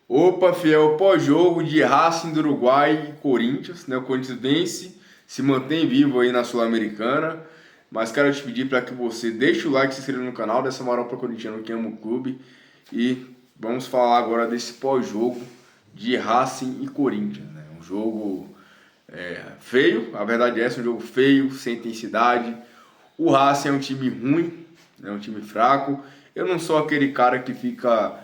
Opa, fiel, pós-jogo de Racing do Uruguai e Corinthians, né? O Corinthians vence, se mantém vivo aí na Sul-Americana. Mas quero te pedir para que você deixe o like, se inscreva no canal, dessa moral para o corintiano que ama o clube. E vamos falar agora desse pós-jogo de Racing e Corinthians, né? Um jogo feio, a verdade é essa, um jogo feio, sem intensidade. O Racing é um time ruim, é um time fraco. Eu não sou aquele cara que fica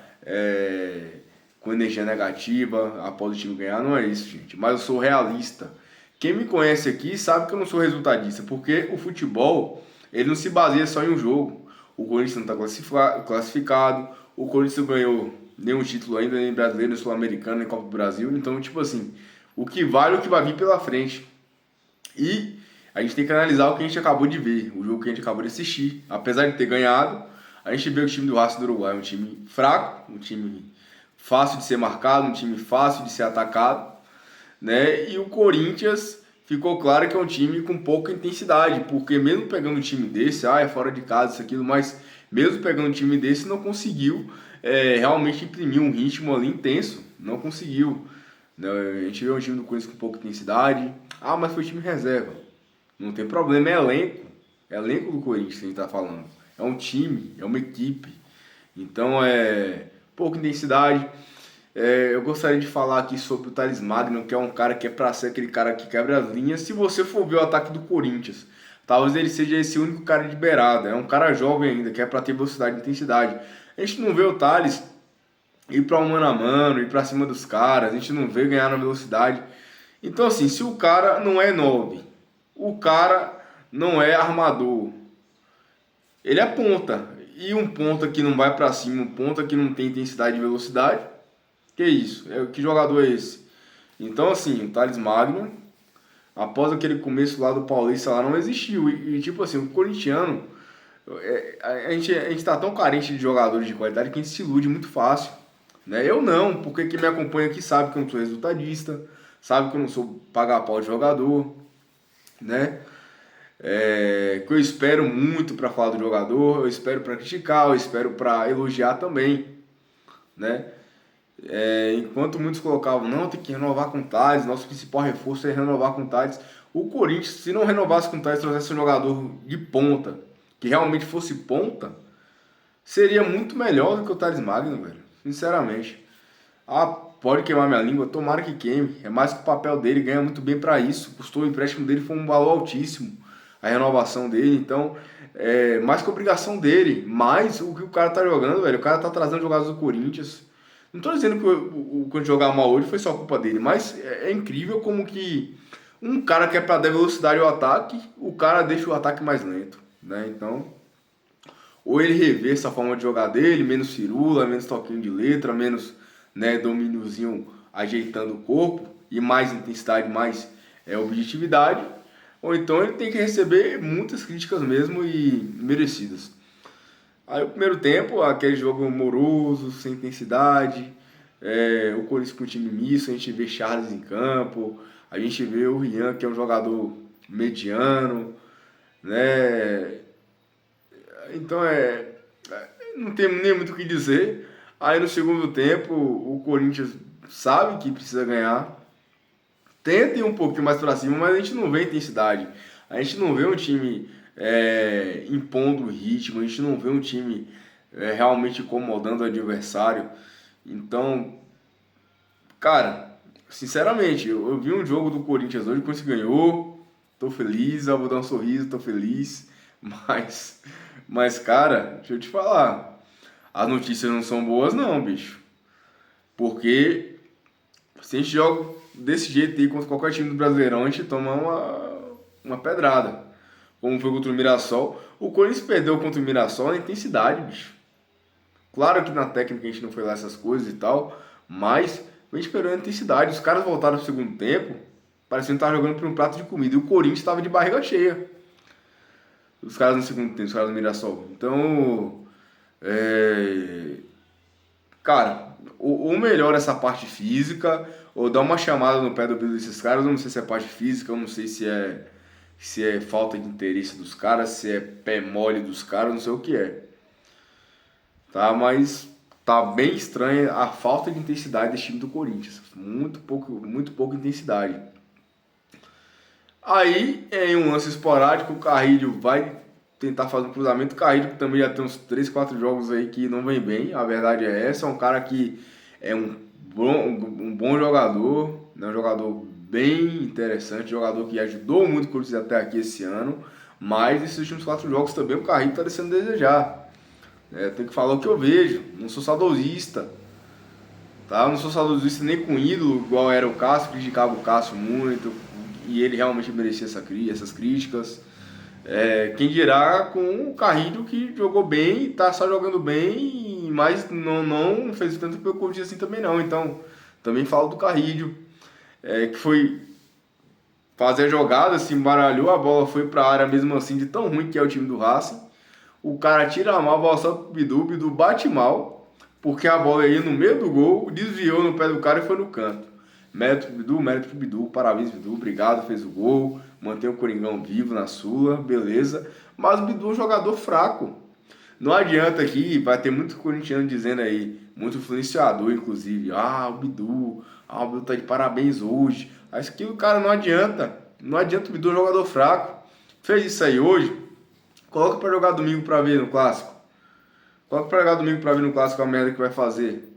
com energia negativa após o time ganhar, não é isso, gente. Mas eu sou realista. Quem me conhece aqui sabe que eu não sou resultadista, porque o futebol ele não se baseia só em um jogo. O Corinthians não está classificado, o Corinthians não ganhou nenhum título ainda, nem brasileiro, nem sul-americano, nem Copa do Brasil. Então, tipo assim, o que vale é o que vai vir pela frente. E a gente tem que analisar o que a gente acabou de ver, o jogo que a gente acabou de assistir. Apesar de ter ganhado, a gente vê o time do Racing do Uruguai, um time fraco, um time fácil de ser marcado, um time fácil de ser atacado, né? E o Corinthians ficou claro que é um time com pouca intensidade, porque mesmo pegando um time desse, é fora de casa, isso, aquilo, mas mesmo pegando um time desse, não conseguiu realmente imprimir um ritmo ali intenso, não conseguiu. Né? A gente vê um time do Corinthians com pouca intensidade, mas foi time reserva. Não tem problema, é elenco do Corinthians que a gente tá falando. É um time, é uma equipe. Então pouca intensidade. Eu gostaria de falar aqui sobre o Thales Magno, que é um cara que é pra ser aquele cara que quebra as linhas. Se você for ver o ataque do Corinthians, talvez ele seja esse único cara de beirada. É um cara jovem ainda, que é pra ter velocidade e intensidade. A gente não vê o Thales ir pra um mano a mano, ir pra cima dos caras, a gente não vê ganhar na velocidade. Então, assim, se o cara não é 9, o cara não é armador, ele é ponta. E um ponta que não vai pra cima, um ponta que não tem intensidade e velocidade, que isso? Que jogador é esse? Então, assim, o Thales Magno, após aquele começo lá do Paulista, lá não existiu. Tipo assim, o corintiano, a gente tá tão carente de jogadores de qualidade que a gente se ilude muito fácil. Né? Eu não, porque quem me acompanha aqui sabe que eu não sou resultadista, sabe que eu não sou pagar pau de jogador, né? Que eu espero muito para falar do jogador, eu espero para criticar, eu espero para elogiar também, né? Enquanto muitos colocavam, não, tem que renovar com o Tales, nosso principal reforço é renovar com o Tales. O Corinthians, se não renovasse com o Tales, trouxesse um jogador de ponta, que realmente fosse ponta, seria muito melhor do que o Thales Magno, velho. Sinceramente. Pode queimar minha língua, tomara que queime. É mais que o papel dele, ganha muito bem para isso. Custou o empréstimo dele, foi um valor altíssimo. A renovação dele, então, mais que obrigação dele. Mas o que o cara tá jogando, velho, o cara tá trazendo jogadores do Corinthians. Não tô dizendo que quando jogar mal hoje foi só culpa dele, mas é incrível como que um cara que é pra dar velocidade ao ataque, o cara deixa o ataque mais lento, né? Então, ou ele rever essa forma de jogar dele, menos firula, menos toquinho de letra, menos, né, domíniozinho ajeitando o corpo e mais intensidade, mais objetividade, ou então ele tem que receber muitas críticas mesmo e merecidas. Aí o primeiro tempo, aquele jogo moroso, sem intensidade, o Corinthians com o time misto, a gente vê Charles em campo, a gente vê o Rian, que é um jogador mediano, né? Então não tem nem muito o que dizer. Aí no segundo tempo, o Corinthians sabe que precisa ganhar, tenta ir um pouquinho mais pra cima, mas a gente não vê intensidade. A gente não vê um time impondo o ritmo, a gente não vê um time realmente incomodando o adversário. Então, cara, sinceramente, eu vi um jogo do Corinthians hoje, o Corinthians ganhou, tô feliz, eu vou dar um sorriso, tô feliz, mas, mas cara, deixa eu te falar, as notícias não são boas não, bicho, porque se a gente joga desse jeito aí contra qualquer time do Brasileirão, a gente toma uma pedrada, como foi contra o Mirassol. O Corinthians perdeu contra o Mirassol na intensidade, bicho. Claro que na técnica a gente não foi lá essas coisas e tal, mas a gente perdeu a intensidade. Os caras voltaram no segundo tempo, parecendo que estavam jogando por um prato de comida. E o Corinthians estava de barriga cheia. Os caras no segundo tempo, os caras do Mirassol. Então, cara, ou melhora essa parte física, ou dá uma chamada no pé do ouvido desses caras. Eu não sei se é parte física, eu não sei se é falta de interesse dos caras, se é pé mole dos caras, não sei o que é. Tá, mas tá bem estranha a falta de intensidade desse time do Corinthians. Muito pouca intensidade. Aí, em um lance esporádico, o Carrilho vai tentar fazer um cruzamento. O Carrilho também já tem uns 3, 4 jogos aí que não vem bem. A verdade é essa. É um cara que é um bom jogador, né? Um jogador bem interessante, jogador que ajudou muito o Corinthians até aqui esse ano. Mas nesses últimos 4 jogos também o Carrilho está deixando a desejar. Tem que falar o que eu vejo. Não sou saudosista. Tá? Não sou saudosista nem com ídolo, igual era o Cássio, criticava o Cássio muito. E ele realmente merecia essas críticas. Quem dirá com o Carrilho, que jogou bem, tá só jogando bem, mas não fez tanto pelo Corinthians assim também não. Então, também falo do Carrilho, que foi fazer a jogada, se embaralhou, a bola foi pra área mesmo assim, de tão ruim que é o time do Racing. O cara tira mal, a bola só pro Bidu, o Bidu bate mal, porque a bola ia no meio do gol, desviou no pé do cara e foi no canto. Mérito pro Bidu, parabéns Bidu, obrigado, fez o gol, mantém o Coringão vivo na Sula, beleza. Mas o Bidu é um jogador fraco. Não adianta aqui, vai ter muito corintiano dizendo aí, muito influenciador inclusive, o Bidu tá de parabéns hoje. Isso aqui o cara não adianta o Bidu é um jogador fraco. Fez isso aí hoje, coloca pra jogar domingo pra ver no Clássico. Coloca pra jogar domingo pra ver no Clássico a merda que vai fazer.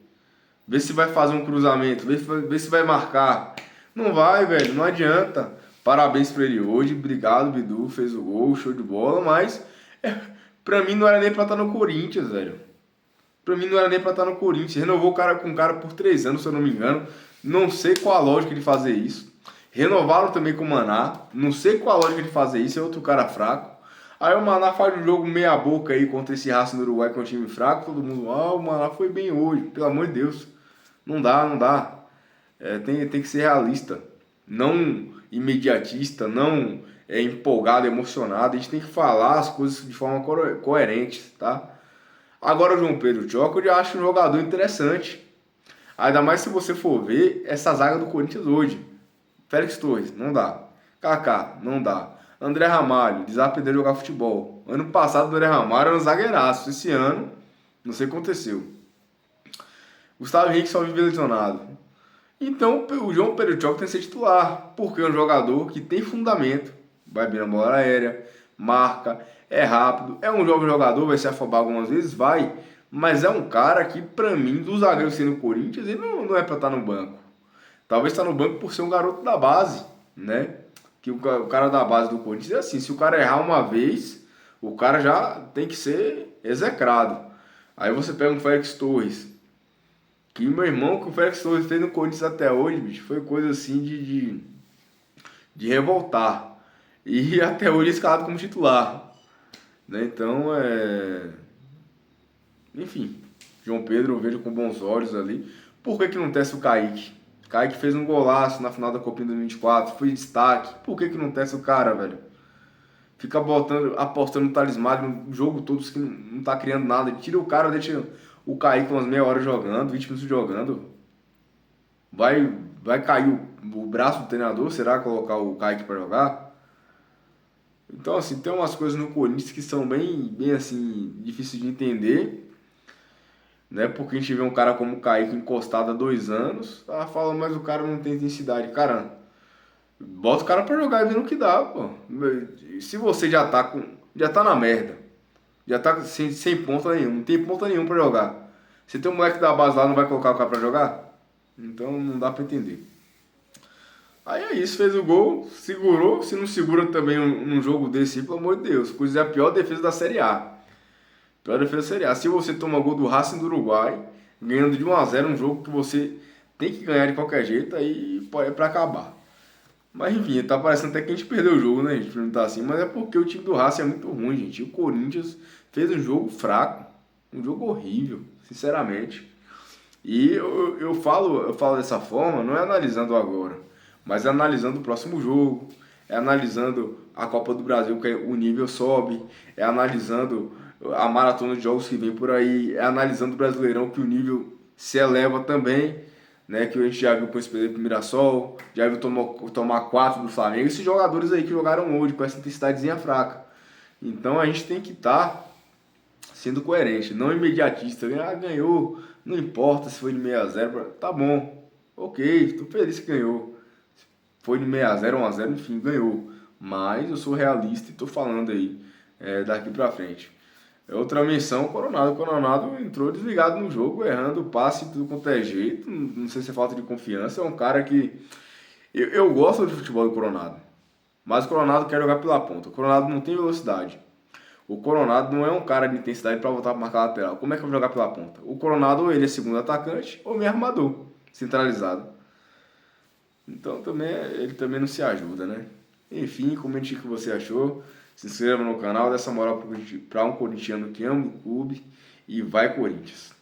Vê se vai fazer um cruzamento, vê se vai marcar. Não vai, velho, não adianta. Parabéns pra ele hoje, obrigado, Bidu, fez o gol, show de bola, mas pra mim não era nem pra estar no Corinthians, velho. Pra mim não era nem pra estar no Corinthians. Renovou com o cara por 3 anos, se eu não me engano. Não sei qual a lógica de fazer isso. Renovaram também com o Maná. Não sei qual a lógica de fazer isso, é outro cara fraco. Aí o Maná faz um jogo meia boca aí contra esse Racing do Uruguai, que é um time fraco. Todo mundo, o Maná foi bem hoje, pelo amor de Deus. Não dá. Tem que ser realista. Não imediatista, não empolgado, emocionado. A gente tem que falar as coisas de forma coerente, tá? Agora o João Pedro Choca eu já acho um jogador interessante. Ainda mais se você for ver essa zaga do Corinthians hoje. Félix Torres, não dá. Kaká, não dá. André Ramalho, desaprendeu a jogar futebol. Ano passado o André Ramalho era um zagueiraço. Esse ano, não sei o que aconteceu. Gustavo Henrique só vive lesionado. Então o João Pedro Choca tem que ser titular, porque é um jogador que tem fundamento, vai bem na bola aérea, marca, é rápido, é um jovem jogador, vai se afobar algumas vezes, vai, mas é um cara que, pra mim, do zagueiro sendo Corinthians, ele não é pra estar no banco. Talvez está no banco por ser um garoto da base, né? Que o cara da base do Corinthians é assim, se o cara errar uma vez, o cara já tem que ser execrado. Aí você pega um Félix Torres, que meu irmão, que o Félix Torres fez no Corinthians até hoje, bicho, foi coisa assim de revoltar. E até hoje é escalado como titular. Né? Então, enfim, João Pedro eu vejo com bons olhos ali. Por que não testa o Kaique? Kaique fez um golaço na final da Copinha 2024, foi destaque. Por que não testa o cara, velho? Fica apostando no talismã no jogo todo, que não tá criando nada. Tira o cara, deixa o Kaique umas meia hora jogando, 20 minutos jogando. Vai cair o braço do treinador? Será colocar o Kaique para jogar? Então, assim, tem umas coisas no Corinthians que são bem assim, difíceis de entender. Né? Porque a gente vê um cara como o Kaique encostado há 2 anos, fala, mas o cara não tem intensidade. Cara, bota o cara pra jogar e vê no que dá, pô. Se você já tá na merda, já tá sem ponta nenhuma, não tem ponta nenhuma pra jogar. Você tem um moleque da base lá, não vai colocar o cara pra jogar? Então não dá pra entender. Aí é isso, fez o gol, segurou. Se não segura também num jogo desse, pelo amor de Deus, coisa é a pior defesa da Série A. Pior defesa da Série A. Se você toma gol do Racing do Uruguai, ganhando de 1-0 um jogo que você tem que ganhar de qualquer jeito, aí é pra acabar. Mas enfim, tá parecendo até que a gente perdeu o jogo, né? A gente não tá assim, mas é porque o time do Racing é muito ruim, gente. O Corinthians fez um jogo fraco, um jogo horrível, sinceramente. E eu falo dessa forma, não é analisando agora, mas é analisando o próximo jogo, é analisando a Copa do Brasil, que o nível sobe, é analisando a maratona de jogos que vem por aí, é analisando o Brasileirão, que o nível se eleva também, né? Que a gente já viu com esse Pedro do Mirassol, já viu tomar 4 do Flamengo, esses jogadores aí que jogaram hoje com essa intensidadezinha fraca. Então a gente tem que estar sendo coerente, não imediatista. Ganhou Não importa se foi de 6-0, tá bom. Ok, tô feliz que ganhou. Foi de 6-0, 1-0, enfim, ganhou. Mas eu sou realista e tô falando aí daqui pra frente. Outra menção, o Coronado. O Coronado entrou desligado no jogo, errando o passe, tudo quanto é jeito. Não sei se é falta de confiança. É um cara que. Eu gosto de futebol do Coronado. Mas o Coronado quer jogar pela ponta. O Coronado não tem velocidade. O Coronado não é um cara de intensidade para voltar para marcar lateral. Como é que eu vou jogar pela ponta? O Coronado, ou ele é segundo atacante, ou meio armador, centralizado. Então também ele também não se ajuda, né? Enfim, comente o que você achou. Se inscreva no canal, dê essa moral para um corintiano que ama o clube. E vai Corinthians!